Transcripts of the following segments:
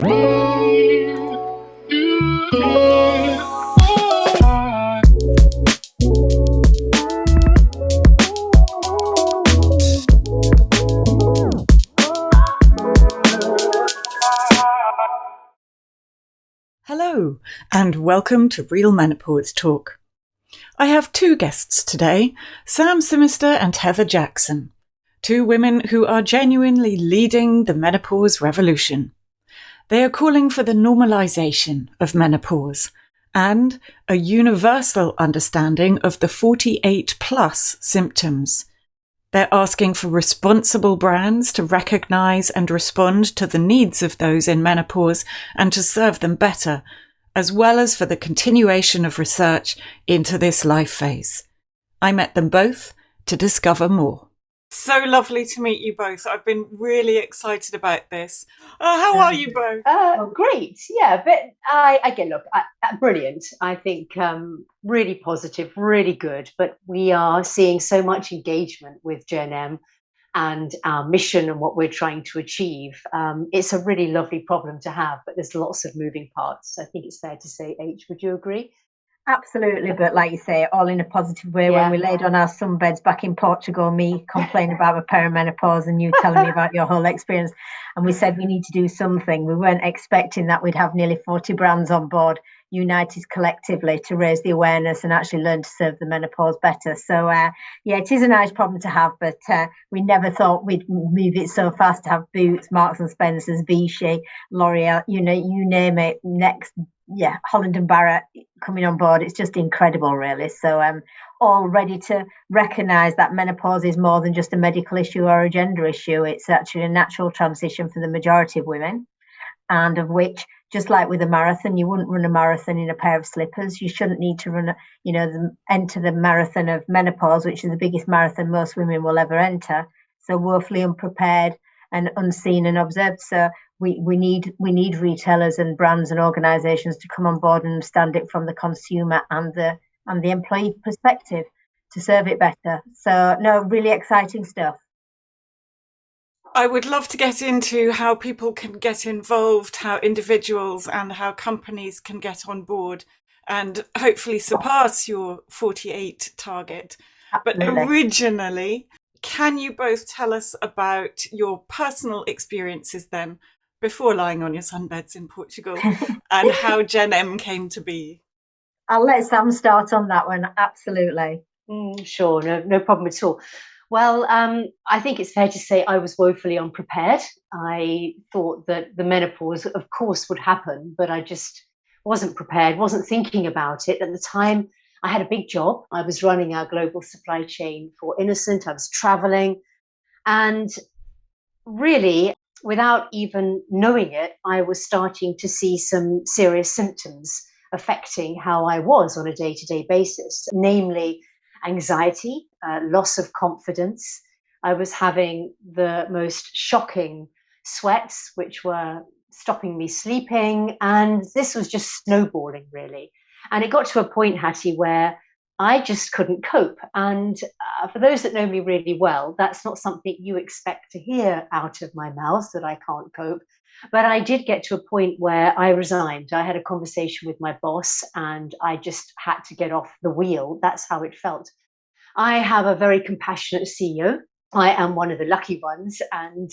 Hello, and welcome to Real Menopause Talk. I have two guests today, Sam Simister and Heather Jackson, two women who are genuinely leading the menopause revolution. They are calling for the normalization of menopause and a universal understanding of the 48 plus symptoms. They're asking for responsible brands to recognise and respond to the needs of those in menopause and to serve them better, as well as for the continuation of research into this life phase. I met them both to discover more. So lovely to meet you both. I've been really excited about this. How are you both? Great. Yeah, but brilliant. I think really positive, really good. But we are seeing so much engagement with GenM and our mission and what we're trying to achieve. It's a really lovely problem to have, but there's lots of moving parts. I think it's fair to say, H, would you agree? Absolutely, but like you say, all in a positive way. Yeah. When we laid on our sunbeds back in Portugal, me complaining about my perimenopause and you telling me about your whole experience, and we said we need to do something. We weren't expecting that we'd have nearly 40 brands on board, united collectively to raise the awareness and actually learn to serve the menopause better. So yeah, it is a nice problem to have, but we never thought we'd move it so fast to have Boots, Marks and Spencers, Vichy, L'Oreal, you name it, next. Yeah, Holland and Barrett coming on board. It's just incredible, really. So I'm all ready to recognise that menopause is more than just a medical issue or a gender issue. It's actually a natural transition for the majority of women, and of which, just like with a marathon, you wouldn't run a marathon in a pair of slippers. You shouldn't need to run, enter the marathon of menopause, which is the biggest marathon most women will ever enter. So woefully unprepared and unseen and observed. So we need retailers and brands and organisations to come on board and understand it from the consumer and the employee perspective to serve it better. So no, really exciting stuff. I would love to get into how people can get involved, how individuals and how companies can get on board and hopefully surpass your 48 target. Absolutely. But originally, can you both tell us about your personal experiences then, before lying on your sunbeds in Portugal, and how GenM came to be? I'll let Sam start on that one. Absolutely. Sure, no problem at all. Well, I think it's fair to say I was woefully unprepared. I thought that the menopause, of course, would happen, but I just wasn't prepared, wasn't thinking about it. At the time, I had a big job. I was running our global supply chain for Innocent. I was traveling. And really, without even knowing it, I was starting to see some serious symptoms affecting how I was on a day-to-day basis, namely anxiety, loss of confidence. I was having the most shocking sweats, which were stopping me sleeping. And this was just snowballing, really. And it got to a point, Hattie, where I just couldn't cope. And for those that know me really well, that's not something you expect to hear out of my mouth, that I can't cope. But I did get to a point where I resigned. I had a conversation with my boss and I just had to get off the wheel. That's how it felt. I have a very compassionate CEO. I am one of the lucky ones. And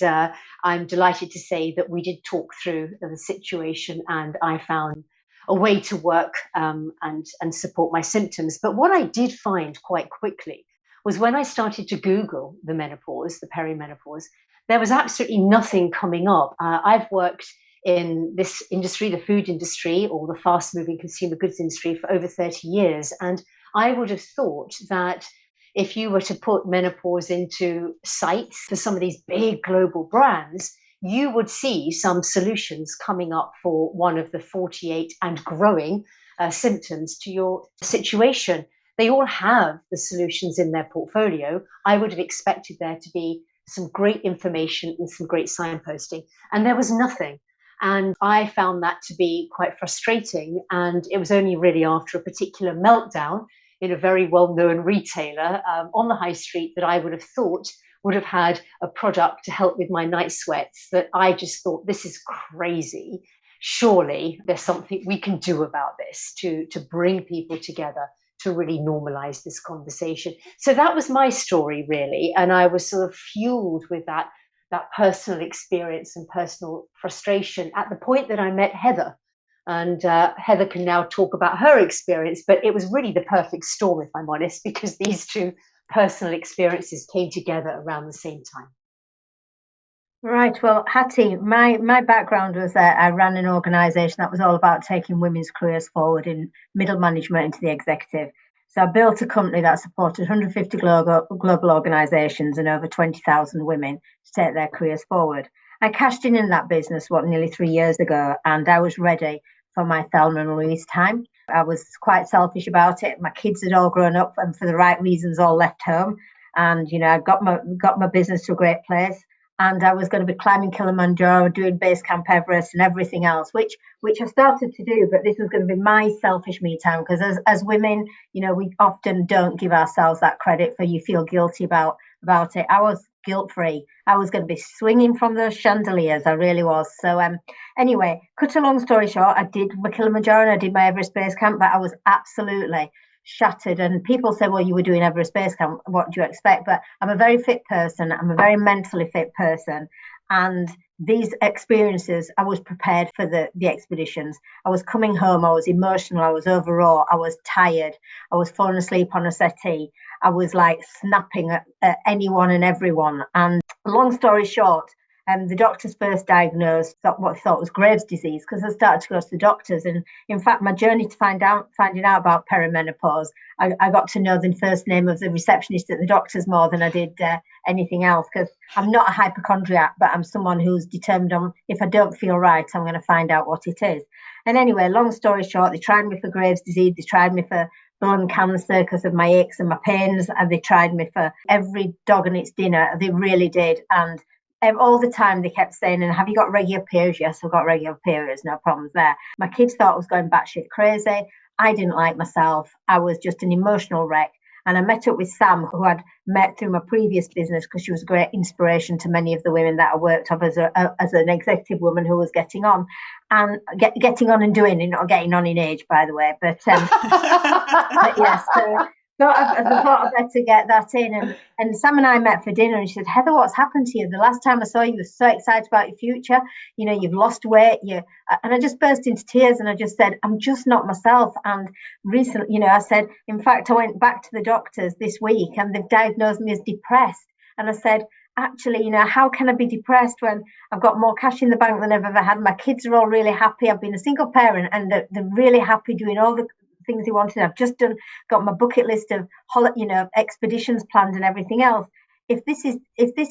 I'm delighted to say that we did talk through the situation and I found a way to work and support my symptoms. But what I did find quite quickly was when I started to Google the menopause, the perimenopause, there was absolutely nothing coming up. I've worked in this industry, the food industry or the fast-moving consumer goods industry for over 30 years. And I would have thought that if you were to put menopause into sites for some of these big global brands, you would see some solutions coming up for one of the 48 and growing symptoms to your situation. They all have the solutions in their portfolio. I would have expected there to be some great information and some great signposting, and there was nothing. And I found that to be quite frustrating. And it was only really after a particular meltdown in a very well-known retailer on the high street that I would have thought would have had a product to help with my night sweats that I just thought, this is crazy. surely there's something we can do about this to bring people together, to really normalize this conversation. So that was my story, really. And I was sort of fueled with that personal experience and personal frustration at the point that I met Heather. And Heather can now talk about her experience, but it was really the perfect storm, if I'm honest, because these two personal experiences came together around the same time. Right. Well, Hattie, my background was I ran an organisation that was all about taking women's careers forward in middle management into the executive. So I built a company that supported 150 global organisations and over 20,000 women to take their careers forward. I cashed in that business, nearly 3 years ago, and I was ready for my Thelma and Louise time. I was quite selfish about it. My kids had all grown up and for the right reasons all left home. And, I got my business to a great place. And I was going to be climbing Kilimanjaro, doing base camp Everest and everything else, which I started to do. But this was going to be my selfish me time, because as women, we often don't give ourselves that credit for you feel guilty about it. I was guilt-free. I was going to be swinging from those chandeliers. I really was. So anyway, cut a long story short, I did my Kilimanjaro and I did my Everest base camp, but I was absolutely shattered. And people say, well, you were doing Everest base camp, what do you expect? But I'm a very fit person. I'm a very mentally fit person. And these experiences, I was prepared for the expeditions. I was coming home, I was emotional, I was overwrought, I was tired, I was falling asleep on a settee, I was like snapping at anyone and everyone. And long story short, the doctors first diagnosed what they thought was Graves' disease, because I started to go to the doctors. And in fact, my journey to finding out about perimenopause, I got to know the first name of the receptionist at the doctors more than I did anything else, because I'm not a hypochondriac, but I'm someone who's determined on, if I don't feel right, I'm going to find out what it is. And anyway, long story short, they tried me for Graves' disease, they tried me for bone cancer because of my aches and my pains, and they tried me for every dog and its dinner. They really did. And all the time they kept saying, and have you got regular periods? Yes, I've got regular periods, no problems there. My kids thought I was going batshit crazy. I didn't like myself. I was just an emotional wreck. And I met up with Sam, who I'd met through my previous business, because she was a great inspiration to many of the women that I worked with as an executive woman who was getting on and doing, not getting on in age, by the way. But yes, I thought I'd better get that in. And Sam and I met for dinner, and she said, Heather, what's happened to you? The last time I saw you, you were so excited about your future. You've lost weight. And I just burst into tears, and I just said, I'm just not myself. And recently, I said, in fact, I went back to the doctors this week and they've diagnosed me as depressed. And I said, actually, how can I be depressed when I've got more cash in the bank than I've ever had? My kids are all really happy. I've been a single parent and they're really happy doing all the things they wanted. I've just got my bucket list of expeditions planned and everything else. If this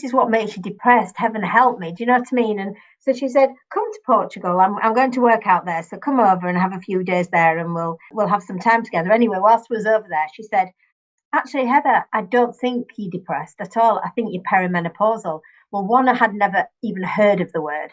is what makes you depressed, heaven help me. Do you know what I mean? And so she said, come to Portugal. I'm going to work out there, so come over and have a few days there, and we'll have some time together. Anyway, whilst I was over there, she said, actually, Heather, I don't think you're depressed at all. I think you're perimenopausal. Well, one, I had never even heard of the word,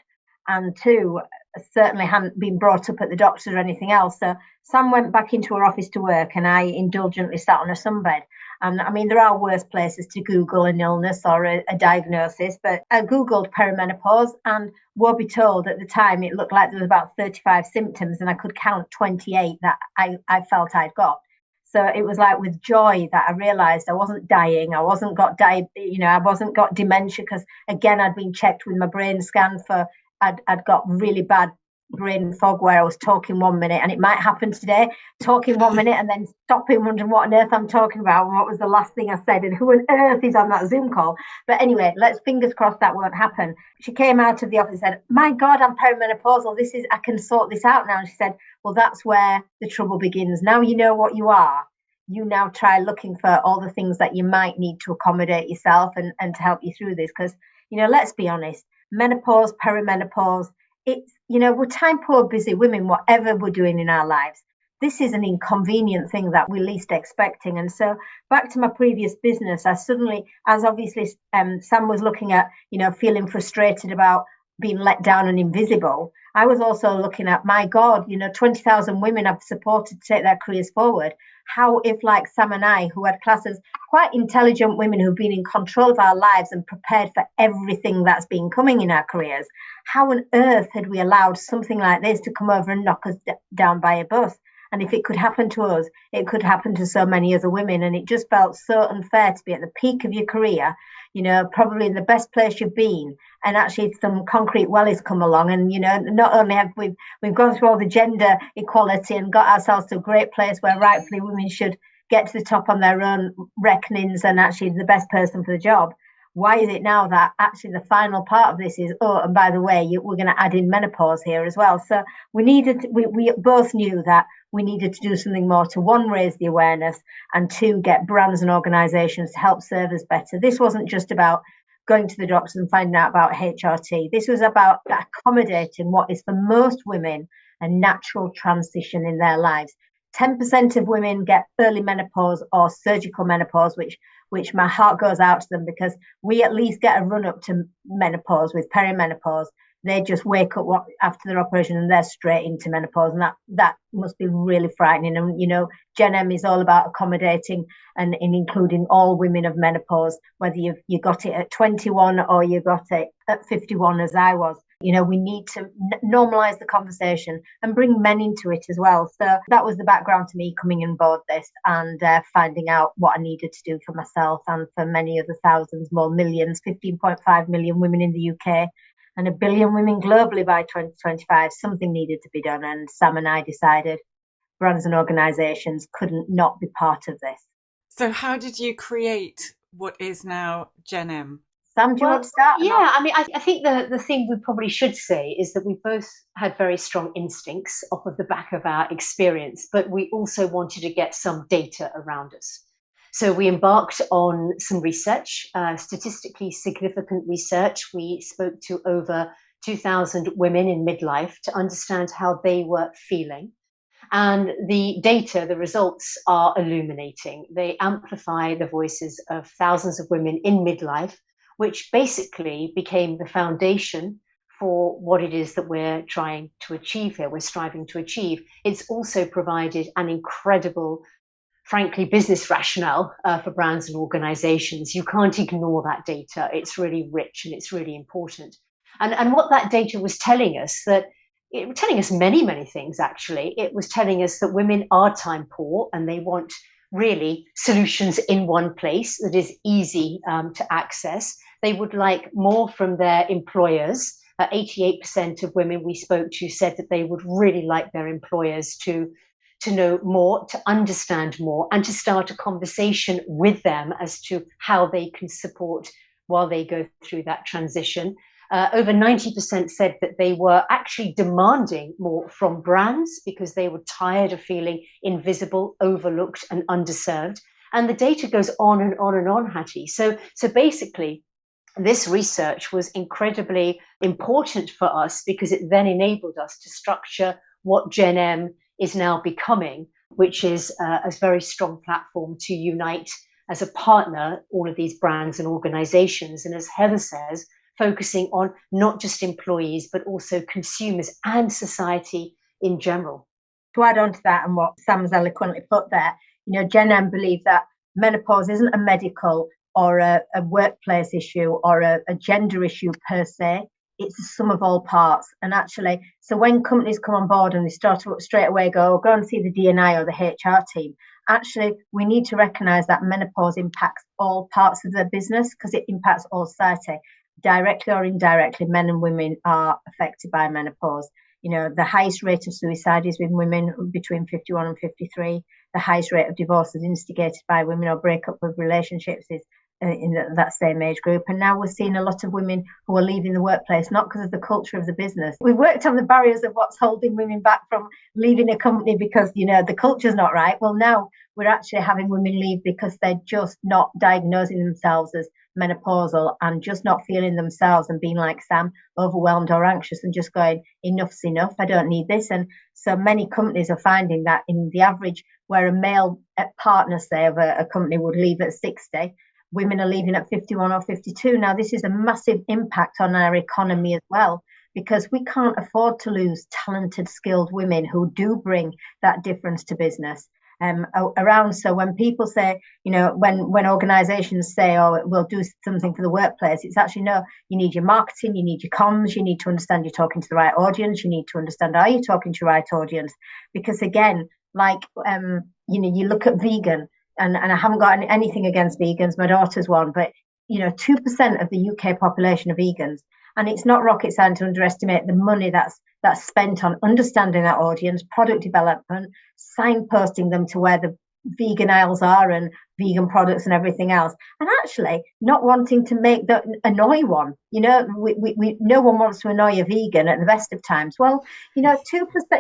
and two, I certainly hadn't been brought up at the doctor or anything else. So Sam went back into her office to work, and I indulgently sat on a sunbed. And I mean, there are worse places to Google an illness or a diagnosis, but I Googled perimenopause, and woe be told, at the time it looked like there was about 35 symptoms, and I could count 28 that I felt I'd got. So it was like with joy that I realised I wasn't dying. I wasn't got dementia, because again, I'd been checked with my brain scan for I'd got really bad brain fog, where I was talking 1 minute, and it might happen today, talking 1 minute and then stopping, wondering what on earth I'm talking about and what was the last thing I said and who on earth is on that Zoom call. But anyway, let's fingers crossed that won't happen. She came out of the office and said, my God, I'm perimenopausal. I can sort this out now. And she said, well, that's where the trouble begins. Now you know what you are. You now try looking for all the things that you might need to accommodate yourself and to help you through this. Because, let's be honest, menopause, perimenopause, it's, we're time poor, busy women, whatever we're doing in our lives. This is an inconvenient thing that we're least expecting. And so back to my previous business, I suddenly, as obviously Sam was looking at, feeling frustrated about being let down and invisible, I was also looking at, my God, 20,000 women I've supported to take their careers forward. How if, like Sam and I, who had classes, quite intelligent women who've been in control of our lives and prepared for everything that's been coming in our careers, how on earth had we allowed something like this to come over and knock us down by a bus? And if it could happen to us, it could happen to so many other women. And it just felt so unfair to be at the peak of your career, probably in the best place you've been. And actually some concrete wellies come along. And, not only have we've gone through all the gender equality and got ourselves to a great place where rightfully women should get to the top on their own reckonings and actually the best person for the job. Why is it now that actually the final part of this is, oh, and by the way, we're going to add in menopause here as well? So we both knew that we needed to do something more to, one, raise the awareness, and two, get brands and organisations to help serve us better. This wasn't just about going to the doctors and finding out about HRT. This was about accommodating what is for most women a natural transition in their lives. 10% of women get early menopause or surgical menopause, which my heart goes out to them, because we at least get a run up to menopause with perimenopause. They just wake up after their operation and they're straight into menopause, and that must be really frightening. And GenM is all about accommodating and including all women of menopause, whether you got it at 21 or you got it at 51, as I was. We need to normalise the conversation and bring men into it as well. So that was the background to me coming on board this and finding out what I needed to do for myself and for many other thousands more, millions, 15.5 million women in the UK and 1 billion women globally by 2025. Something needed to be done, and Sam and I decided brands and organisations couldn't not be part of this. So how did you create what is now GenM? Sam, do you want to start? Yeah, I think the thing we probably should say is that we both had very strong instincts off of the back of our experience, but we also wanted to get some data around us. So we embarked on some research, statistically significant research. We spoke to over 2,000 women in midlife to understand how they were feeling. And the data, the results are illuminating. They amplify the voices of thousands of women in midlife, which basically became the foundation for what it is that we're trying to achieve here, we're striving to achieve. It's also provided an incredible, frankly, business rationale for brands and organizations. You can't ignore that data. It's really rich and it's really important. And what that data was telling us, it was telling us many, many things, actually. It was telling us that women are time poor and they want really solutions in one place that is easy to access. They would like more from their employers. 88% of women we spoke to said that they would really like their employers to know more, to understand more, and to start a conversation with them as to how they can support while they go through that transition. Over 90% said that they were actually demanding more from brands because they were tired of feeling invisible, overlooked, and underserved. And the data goes on and on and on, Hattie. So basically, this research was incredibly important for us because it then enabled us to structure what GenM is now becoming, which is a very strong platform to unite as a partner all of these brands and organizations. And as Heather says, focusing on not just employees, but also consumers and society in general. To add on to that and what Sam's eloquently put there, GenM believe that menopause isn't a medical or a workplace issue or a gender issue per se. It's a sum of all parts. And actually, so when companies come on board and they start to straight away go and see the D&I or the HR team, actually, we need to recognise that menopause impacts all parts of their business because it impacts all society. Directly or indirectly, men and women are affected by menopause. The highest rate of suicide is with women between 51 and 53. The highest rate of divorce is instigated by women or breakup of relationships is in that same age group. And now we're seeing a lot of women who are leaving the workplace, not because of the culture of the business. We've worked on the barriers of what's holding women back from leaving a company because, the culture's not right. Well, now we're actually having women leave because they're just not diagnosing themselves as menopausal and just not feeling themselves and being like Sam, overwhelmed or anxious and just going, enough's enough, I don't need this. And so many companies are finding that in the average where a male partner, say, of a company would leave at 60, women are leaving at 51 or 52. Now, this is a massive impact on our economy as well. because we can't afford to lose talented, skilled women who do bring that difference to business. Around. So when people say, when organizations say, oh, we'll do something for the workplace, it's actually, no, you need your marketing, you need your comms, you need to understand you're talking to the right audience, you need to understand, are you talking to the right audience? Because again, like, you look at vegan, and I haven't got anything against vegans, my daughter's one, but 2% of the UK population are vegans. And it's not rocket science to underestimate the money that's spent on understanding that audience, product development, signposting them to where the vegan aisles are and vegan products and everything else. And actually not wanting to make that annoy one. We no one wants to annoy a vegan at the best of times. Well, 2%,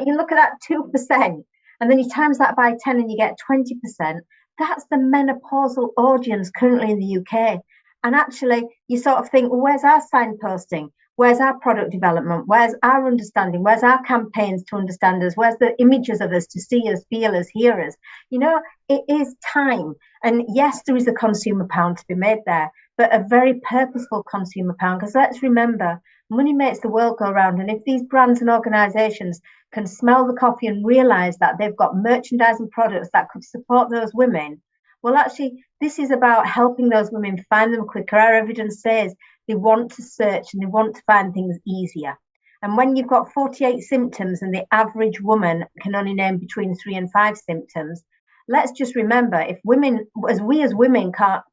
you look at that 2%, and then you times that by 10 and you get 20%. That's the menopausal audience currently in the UK. And actually, you sort of think, well, where's our signposting? Where's our product development? Where's our understanding? Where's our campaigns to understand us? Where's the images of us to see us, feel us, hear us? It is time. And yes, there is a consumer pound to be made there, but a very purposeful consumer pound. Because let's remember, money makes the world go round. And if these brands and organisations can smell the coffee and realise that they've got merchandise and products that could support those women, well, actually, this is about helping those women find them quicker. Our evidence says they want to search and they want to find things easier. And when you've got 48 symptoms and the average woman can only name between 3 and 5 symptoms, let's just remember, if women, as women can't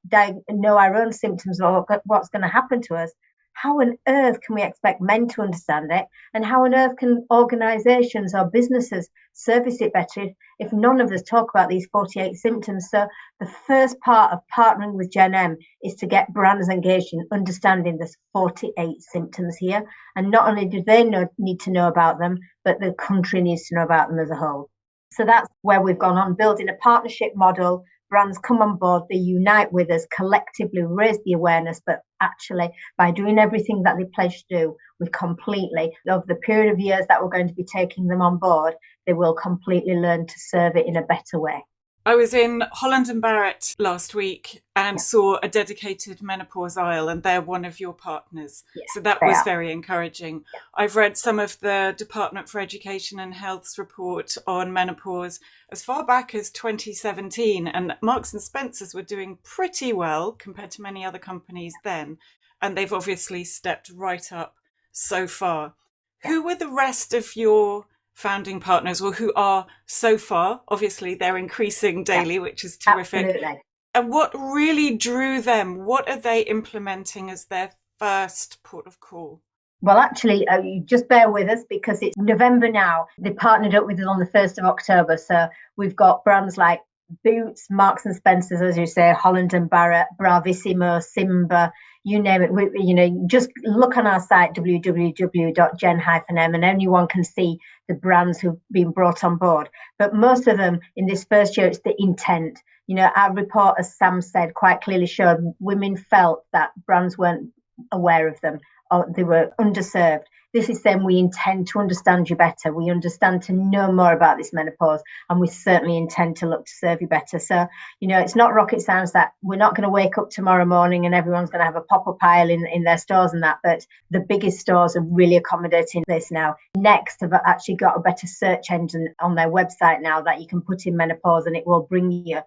know our own symptoms or what's going to happen to us, how on earth can we expect men to understand it? And how on earth can organisations or businesses service it better if none of us talk about these 48 symptoms? So the first part of partnering with GenM is to get brands engaged in understanding there's 48 symptoms here. And not only do they need to know about them, but the country needs to know about them as a whole. So that's where we've gone on, building a partnership model. Brands come on board, they unite with us, collectively raise the awareness, but actually by doing everything that they pledge to do, we completely, over the period of years that we're going to be taking them on board, they will completely learn to serve it in a better way. I was in Holland and Barrett last week and saw a dedicated menopause aisle, and they're one of your partners. So that was very encouraging. I've read some of the Department for Education and Health's report on menopause as far back as 2017, and Marks and Spencer's were doing pretty well compared to many other companies then. And they've obviously stepped right up so far. Who were the rest of your founding partners, or who are so far? Obviously they're increasing daily, which is terrific. Absolutely. And what really drew them? What are they implementing as their first port of call? Well, actually, you just bear with us because it's November now. They partnered up with us on the 1st of October. So we've got brands like Boots, Marks and Spencer's, as you say, Holland and Barrett, Bravissimo, Simba, you name it. Just look on our site, www.gen-m, and anyone can see the brands who've been brought on board. But most of them in this first year, it's the intent. Our report, as Sam said, quite clearly showed women felt that brands weren't aware of them or they were underserved. This is saying we intend to understand you better. We understand to know more about this menopause, and we certainly intend to look to serve you better. So, it's not rocket science that we're not going to wake up tomorrow morning and everyone's going to have a pop-up aisle in their stores and that, but the biggest stores are really accommodating this now. Next have actually got a better search engine on their website now that you can put in menopause and it will bring you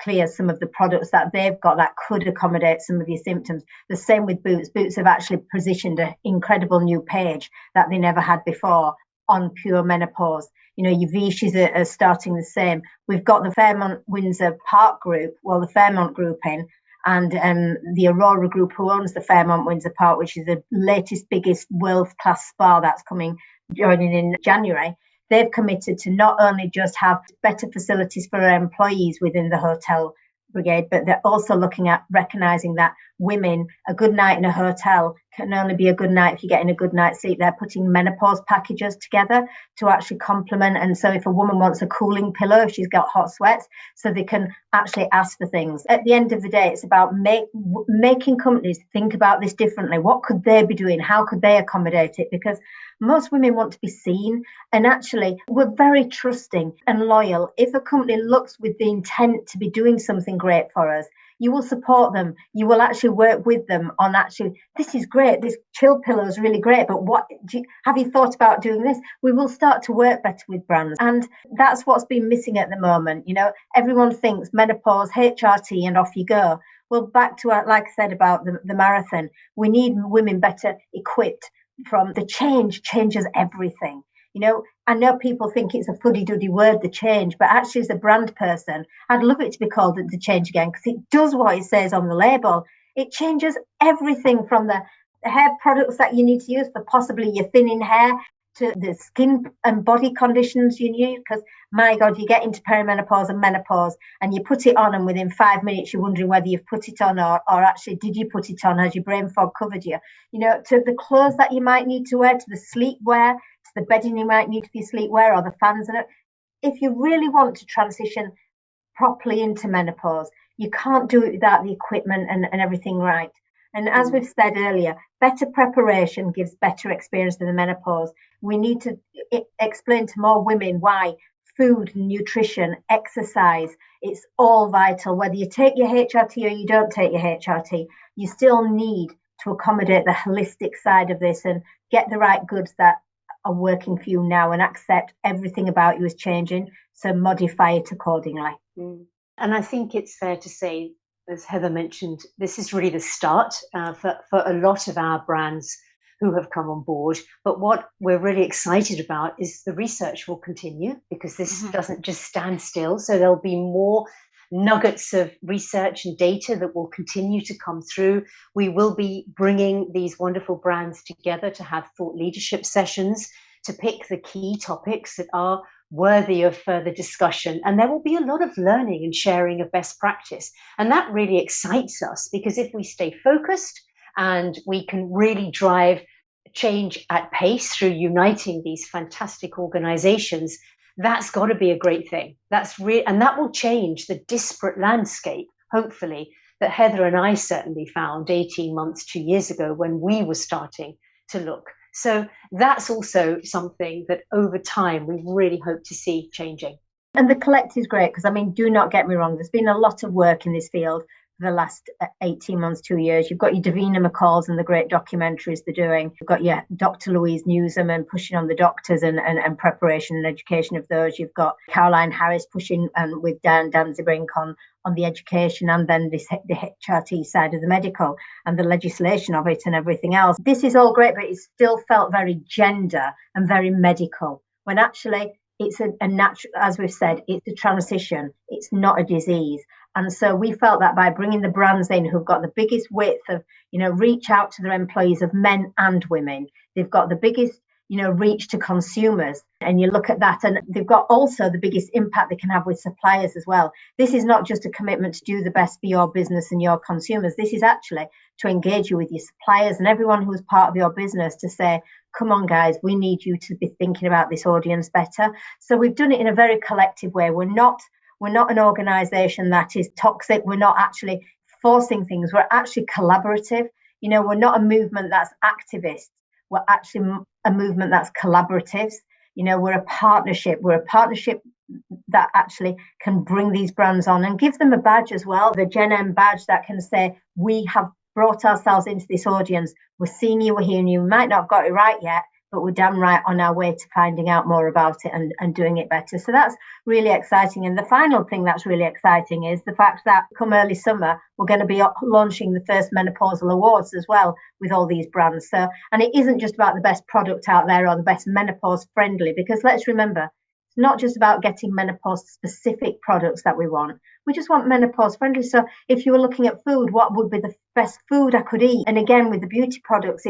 clear some of the products that they've got that could accommodate some of your symptoms. The same with Boots. Boots have actually positioned an incredible new page that they never had before on pure menopause. Your Vichy's are starting the same. We've got the Fairmont Windsor Park group, the Fairmont group in, and the Aurora group who owns the Fairmont Windsor Park, which is the latest, biggest world-class spa that's joining in January. They've committed to not only just have better facilities for our employees within the hotel brigade, but they're also looking at recognising that women, a good night in a hotel can only be a good night if you're getting a good night's sleep. They're putting menopause packages together to actually complement. And so if a woman wants a cooling pillow, if she's got hot sweats, so they can actually ask for things. At the end of the day, it's about making companies think about this differently. What could they be doing? How could they accommodate it? Because most women want to be seen, and actually we're very trusting and loyal. If a company looks with the intent to be doing something great for us, You will support them. You will actually work with them on actually, this is great. This chill pillow is really great, but have you thought about doing this? We will start to work better with brands. And that's what's been missing at the moment. Everyone thinks menopause, HRT, and off you go. Well, back to like I said about the marathon, we need women better equipped. From the change changes everything. I know people think it's a fuddy-duddy word, the change, but actually as a brand person, I'd love it to be called the change again, because it does what it says on the label. It changes everything from the hair products that you need to use for possibly your thinning hair to the skin and body conditions you need, because my God, you get into perimenopause and menopause and you put it on and within 5 minutes you're wondering whether you've put it on or actually did you put it on, has your brain fog covered you, to the clothes that you might need to wear, to the sleepwear, to the bedding you might need for your sleepwear or the fans. And if you really want to transition properly into menopause, you can't do it without the equipment and everything right. And as we've said earlier, better preparation gives better experience in the menopause. We need to explain to more women why food, nutrition, exercise, it's all vital. Whether you take your HRT or you don't take your HRT, you still need to accommodate the holistic side of this and get the right goods that are working for you now and accept everything about you is changing. So modify it accordingly. And I think it's fair to say, as Heather mentioned, this is really the start for a lot of our brands who have come on board. But what we're really excited about is the research will continue, because this doesn't just stand still. So there'll be more nuggets of research and data that will continue to come through. We will be bringing these wonderful brands together to have thought leadership sessions to pick the key topics that are worthy of further discussion. And there will be a lot of learning and sharing of best practice. And that really excites us, because if we stay focused and we can really drive change at pace through uniting these fantastic organizations, that's got to be a great thing. And that will change the disparate landscape, hopefully, that Heather and I certainly found 18 months, 2 years ago when we were starting to look. So that's also something that over time we really hope to see changing. And the collect is great, because do not get me wrong, there's been a lot of work in this field for the last 18 months, 2 years. You've got your Davina McCalls and the great documentaries they're doing. You've got your Dr. Louise Newsom and pushing on the doctors and preparation and education of those. You've got Caroline Harris pushing with Dan Danzibrink on the education, and then the HRT side of the medical and the legislation of it and everything else. This is all great, but it still felt very gender and very medical, when actually it's a natural, as we've said, it's a transition. It's not a disease. And so we felt that by bringing the brands in who've got the biggest width of, reach out to their employees of men and women, they've got the biggest, reach to consumers. And you look at that, and they've got also the biggest impact they can have with suppliers as well. This is not just a commitment to do the best for your business and your consumers. This is actually to engage you with your suppliers and everyone who is part of your business to say, come on, guys, we need you to be thinking about this audience better. So we've done it in a very collective way. We're not an organization that is toxic. We're not actually forcing things. We're actually collaborative. We're not a movement that's activist. We're actually a movement that's collaboratives. We're a partnership. We're a partnership that actually can bring these brands on and give them a badge as well. The GenM badge that can say, we have brought ourselves into this audience. We're seeing you, we're hearing you. We might not have got it right yet, but we're damn right on our way to finding out more about it and doing it better. So that's really exciting. And the final thing that's really exciting is the fact that come early summer, we're going to be launching the first menopausal awards as well with all these brands. So, and it isn't just about the best product out there or the best menopause friendly, because let's remember, it's not just about getting menopause specific products that we want. We just want menopause friendly. So if you were looking at food, what would be the best food I could eat? And again, with the beauty products,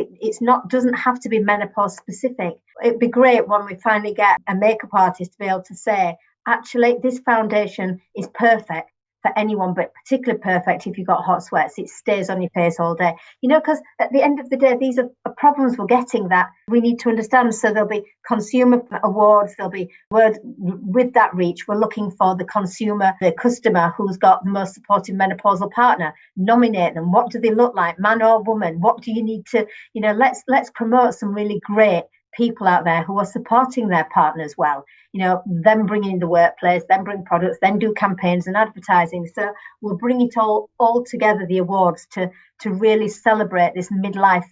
doesn't have to be menopause specific. It'd be great when we finally get a makeup artist to be able to say, actually, this foundation is perfect for anyone, but particularly perfect if you've got hot sweats. It stays on your face all day. Because at the end of the day, these are problems we're getting that we need to understand. So there'll be consumer awards, there'll be with that reach, we're looking for the consumer, the customer who's got the most supportive menopausal partner. Nominate them. What do they look like, man or woman? What do you need to, let's promote some really great people out there who are supporting their partners well. Them bringing in the workplace, then bring products, then do campaigns and advertising. So we'll bring it all together, the awards, to really celebrate this midlife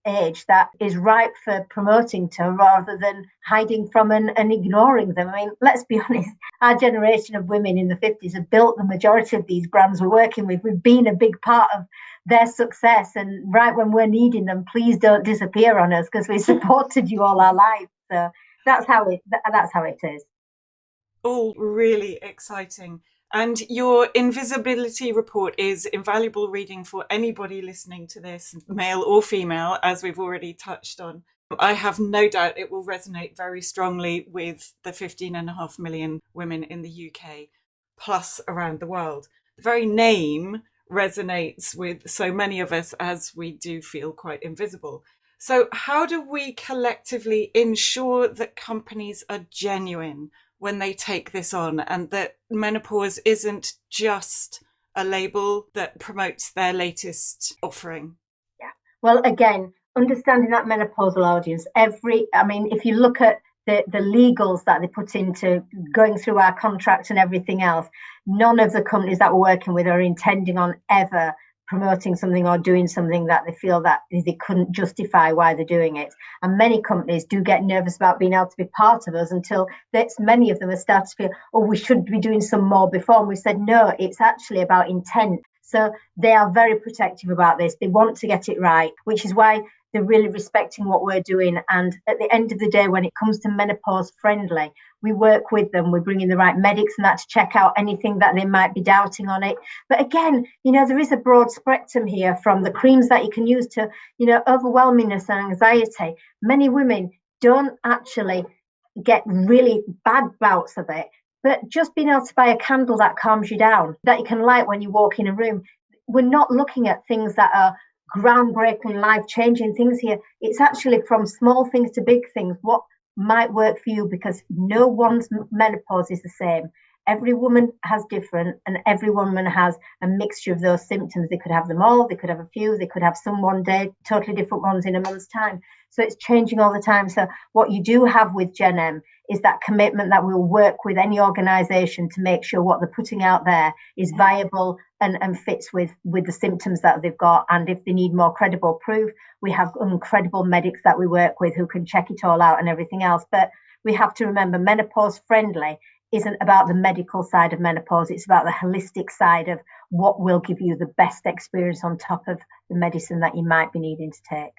age that is ripe for promoting to, rather than hiding from and ignoring them. I mean, let's be honest, our generation of women in the 50s have built the majority of these brands we're working with. We've been a big part of their success, and right when we're needing them, please don't disappear on us, because we supported you all our lives. So that's how it is. All really exciting. And your invisibility report is invaluable reading for anybody listening to this, male or female, as we've already touched on. I have no doubt it will resonate very strongly with the 15.5 million women in the UK, plus around the world. The very name resonates with so many of us, as we do feel quite invisible. So how do we collectively ensure that companies are genuine when they take this on, and that menopause isn't just a label that promotes their latest offering? Yeah. Well, again, understanding that menopausal audience, if you look at the legals that they put into going through our contract and everything else, none of the companies that we're working with are intending on ever promoting something or doing something that they feel that they couldn't justify why they're doing it. And many companies do get nervous about being able to be part of us, until many of them have started to feel, oh, we should be doing some more before. And we said, no, it's actually about intent. So they are very protective about this. They want to get it right, which is why they're really respecting what we're doing. And at the end of the day, when it comes to menopause friendly, we work with them. We bring in the right medics and that to check out anything that they might be doubting on it. But again, there is a broad spectrum here, from the creams that you can use to, overwhelmingness and anxiety. Many women don't actually get really bad bouts of it, but just being able to buy a candle that calms you down, that you can light when you walk in a room. We're not looking at things that are groundbreaking, life-changing things here. It's actually from small things to big things, what might work for you, because no one's menopause is the same. Every woman has different, and every woman has a mixture of those symptoms. They could have them all, they could have a few, they could have some one day, totally different ones in a month's time. So it's changing all the time. So what you do have with GenM is that commitment that we'll work with any organisation to make sure what they're putting out there is viable and fits with the symptoms that they've got. And if they need more credible proof, we have incredible medics that we work with who can check it all out and everything else. But we have to remember, menopause friendly isn't about the medical side of menopause. It's about the holistic side of what will give you the best experience on top of the medicine that you might be needing to take.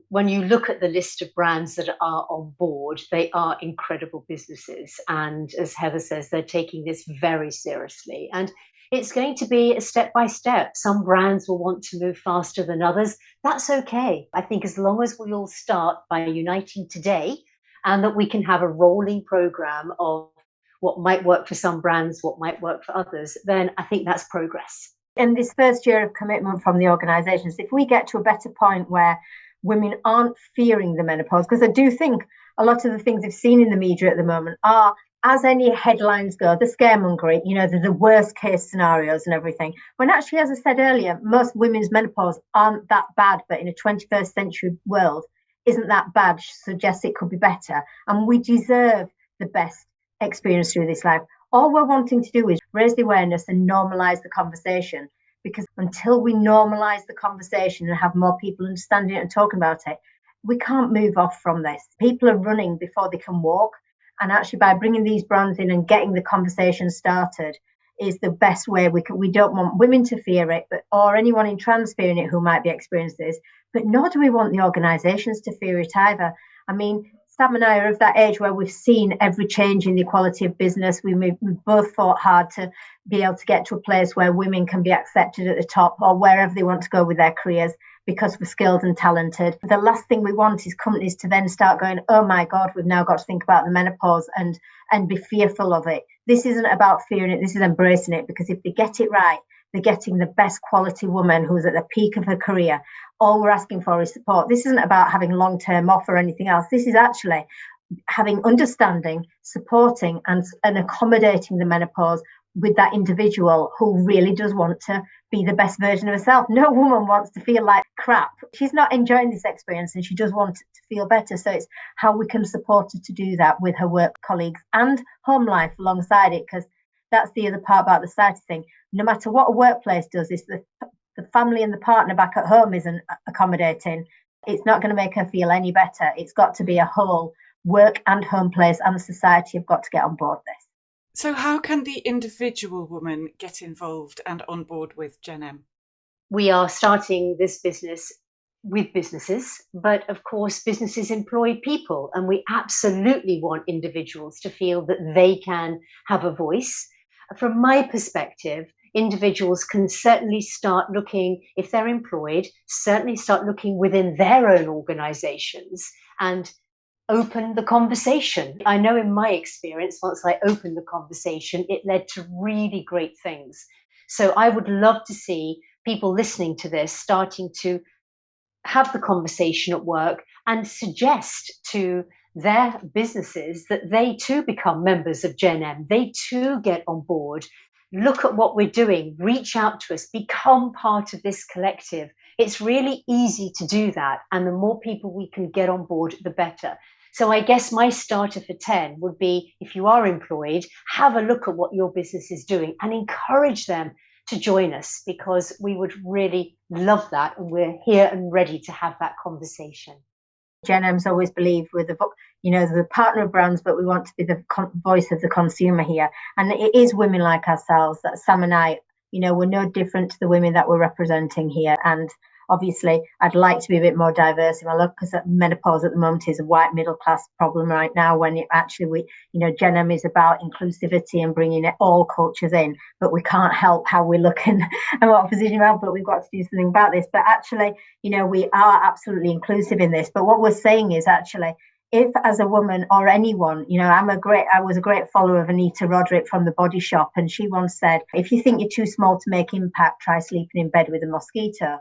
When you look at the list of brands that are on board, they are incredible businesses. And as Heather says, they're taking this very seriously. And it's going to be a step by step. Some brands will want to move faster than others. That's okay. I think as long as we all start by uniting today, and that we can have a rolling program of what might work for some brands, what might work for others, then I think that's progress. In this first year of commitment from the organisations, if we get to a better point where women aren't fearing the menopause, because I do think a lot of the things they've seen in the media at the moment are, as any headlines go, the scaremongering, the worst case scenarios and everything. When actually, as I said earlier, most women's menopause aren't that bad, but in a 21st century world, isn't that bad, suggests it could be better. And we deserve the best experience through this life. All we're wanting to do is raise the awareness and normalise the conversation. Because until we normalise the conversation and have more people understanding it and talking about it, we can't move off from this. People are running before they can walk. And actually, by bringing these brands in and getting the conversation started is the best way. We don't want women to fear it, or anyone in trans fearing it who might be experiencing this. But nor do we want the organisations to fear it either. I mean, Sam and I are of that age where we've seen every change in the equality of business. We've both fought hard to be able to get to a place where women can be accepted at the top or wherever they want to go with their careers, because we're skilled and talented. The last thing we want is companies to then start going, oh my God, we've now got to think about the menopause and be fearful of it. This isn't about fearing it, this is embracing it, because if they get it right, they're getting the best quality woman who's at the peak of her career. All we're asking for is support. This isn't about having long-term off or anything else. This is actually having understanding, supporting and accommodating the menopause with that individual who really does want to be the best version of herself. No woman wants to feel like crap. She's not enjoying this experience and she does want to feel better. So it's how we can support her to do that with her work colleagues and home life alongside it, because that's the other part about the society thing. No matter what a workplace does, if the family and the partner back at home isn't accommodating, it's not going to make her feel any better. It's got to be a whole work and home place, and the society have got to get on board this. So how can the individual woman get involved and on board with GenM? We are starting this business with businesses, but of course, businesses employ people, and we absolutely want individuals to feel that they can have a voice. From my perspective, individuals can certainly start looking, if they're employed, certainly start looking within their own organizations and open the conversation. I know in my experience, once I opened the conversation, it led to really great things. So I would love to see people listening to this starting to have the conversation at work and suggest to their businesses that they too become members of GenM. They too get on board, look at what we're doing, reach out to us, become part of this collective. It's really easy to do that. And the more people we can get on board, the better. So I guess my starter for 10 would be, if you are employed, have a look at what your business is doing and encourage them to join us, because we would really love that. And we're here and ready to have that conversation. GenM's always believed we're the partner of brands, but we want to be the voice of the consumer here. And it is women like ourselves, that Sam and I, we're no different to the women that we're representing here. And obviously, I'd like to be a bit more diverse in my look, because menopause at the moment is a white middle class problem right now, when it actually, GenM is about inclusivity and bringing all cultures in, but we can't help how we look and what position we have, but we've got to do something about this. But actually, we are absolutely inclusive in this. But what we're saying is actually, if as a woman or anyone, I was a great follower of Anita Roderick from The Body Shop, and she once said, if you think you're too small to make impact, try sleeping in bed with a mosquito.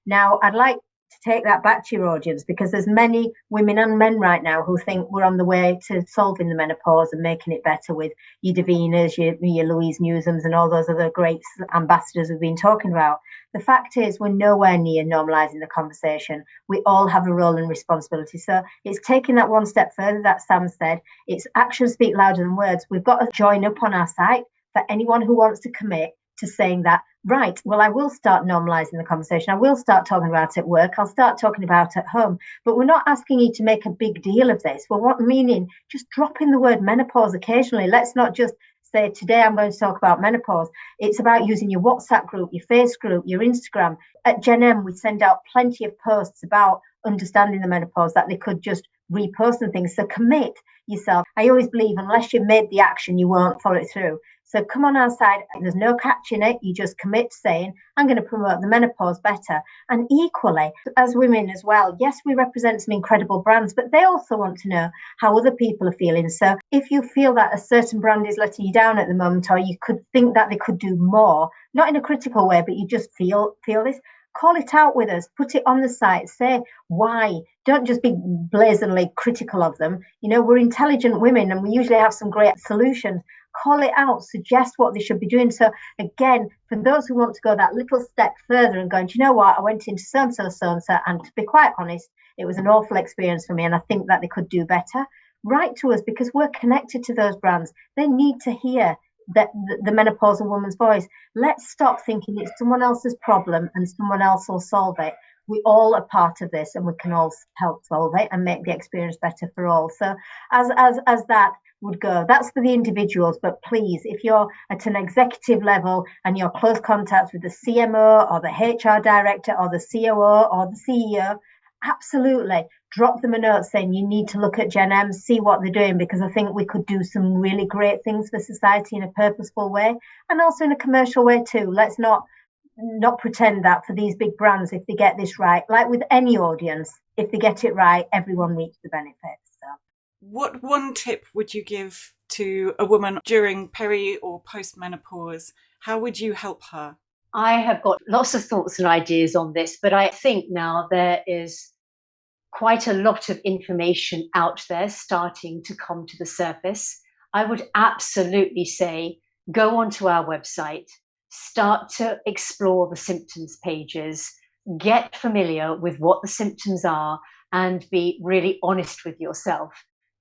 Now, I'd like to take that back to your audience, because there's many women and men right now who think we're on the way to solving the menopause and making it better with your Davinas, your Louise Newsoms and all those other great ambassadors we've been talking about. The fact is, we're nowhere near normalising the conversation. We all have a role and responsibility. So it's taking that one step further that Sam said. It's actions speak louder than words. We've got to join up on our site for anyone who wants to commit to saying that, right, well, I will start normalising the conversation. I will start talking about it at work. I'll start talking about it at home. But we're not asking you to make a big deal of this. We're meaning just drop in the word menopause occasionally. Let's not just say, today I'm going to talk about menopause. It's about using your WhatsApp group, your Face group, your Instagram. At GenM, we send out plenty of posts about understanding the menopause that they could just repost and things. So commit yourself. I always believe unless you've made the action, you won't follow it through. So come on our side. There's no catch in it. You just commit to saying, I'm going to promote the menopause better. And equally, as women as well, yes, we represent some incredible brands, but they also want to know how other people are feeling. So if you feel that a certain brand is letting you down at the moment, or you could think that they could do more, not in a critical way, but you just feel this, call it out with us, put it on the site, say why. Don't just be blazingly critical of them. We're intelligent women and we usually have some great solutions. Call it out, suggest what they should be doing. So again, for those who want to go that little step further and going, do you know what, I went into so-and-so, and to be quite honest, it was an awful experience for me and I think that they could do better. Write to us, because we're connected to those brands. They need to hear that the menopausal woman's voice. Let's stop thinking it's someone else's problem and someone else will solve it. We all are part of this and we can all help solve it and make the experience better for all. So as that would go, that's for the individuals. But please, if you're at an executive level and you're close contacts with the CMO or the HR director or the COO or the CEO, absolutely drop them a note saying you need to look at GenM, see what they're doing, because I think we could do some really great things for society in a purposeful way and also in a commercial way too. Let's not pretend that for these big brands, if they get this right, like with any audience, if they get it right, everyone reaps the benefits. So. What one tip would you give to a woman during peri or post-menopause? How would you help her? I have got lots of thoughts and ideas on this, but I think now there is quite a lot of information out there starting to come to the surface. I would absolutely say go onto our website, start to explore the symptoms pages, get familiar with what the symptoms are, and be really honest with yourself.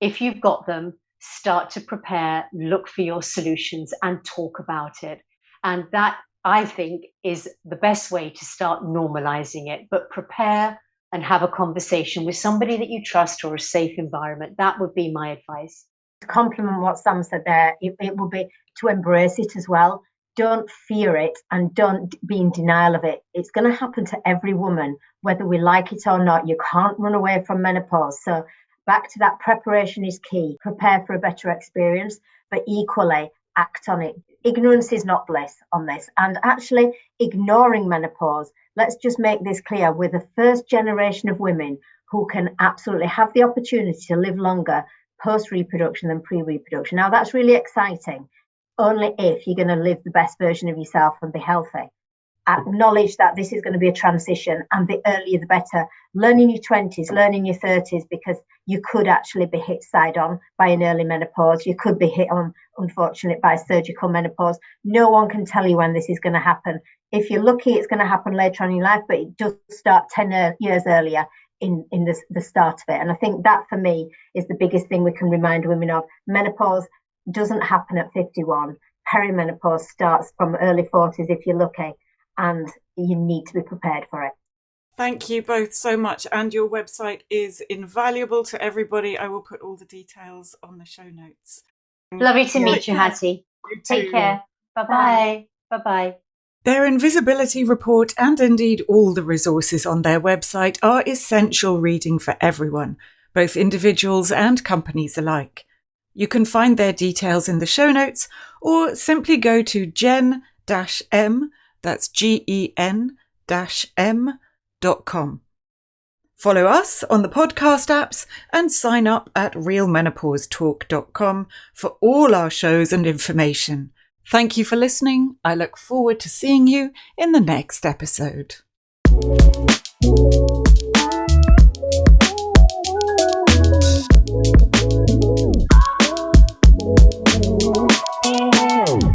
If you've got them, start to prepare, look for your solutions, and talk about it. And that, I think, is the best way to start normalizing it. But prepare and have a conversation with somebody that you trust or a safe environment. That would be my advice. To complement what Sam said there, it will be to embrace it as well. Don't fear it and don't be in denial of it. It's going to happen to every woman, whether we like it or not. You can't run away from menopause. So back to that, preparation is key. Prepare for a better experience, but equally act on it. Ignorance is not bliss on this. And actually ignoring menopause, let's just make this clear, we're the first generation of women who can absolutely have the opportunity to live longer post-reproduction than pre-reproduction. Now, that's really exciting, only if you're going to live the best version of yourself and be healthy. Acknowledge that this is going to be a transition, and the earlier the better. Learn in your 20s, learn in your 30s, because you could actually be hit side on by an early menopause. You could be hit on, unfortunately, by surgical menopause. No one can tell you when this is going to happen. If you're lucky, it's going to happen later on in your life, but it does start 10 years earlier in the start of it. And I think that, for me, is the biggest thing we can remind women of. Menopause doesn't happen at 51. Perimenopause starts from early 40s if you're lucky, and you need to be prepared for it. Thank you both so much. And your website is invaluable to everybody. I will put all the details on the show notes. Lovely to meet you, Hattie. Take care. Bye-bye. Bye-bye. Their invisibility report, and indeed all the resources on their website, are essential reading for everyone, both individuals and companies alike. You can find their details in the show notes, or simply go to GenM, that's GEN-M.com. Follow us on the podcast apps and sign up at realmenopausetalk.com for all our shows and information. Thank you for listening. I look forward to seeing you in the next episode.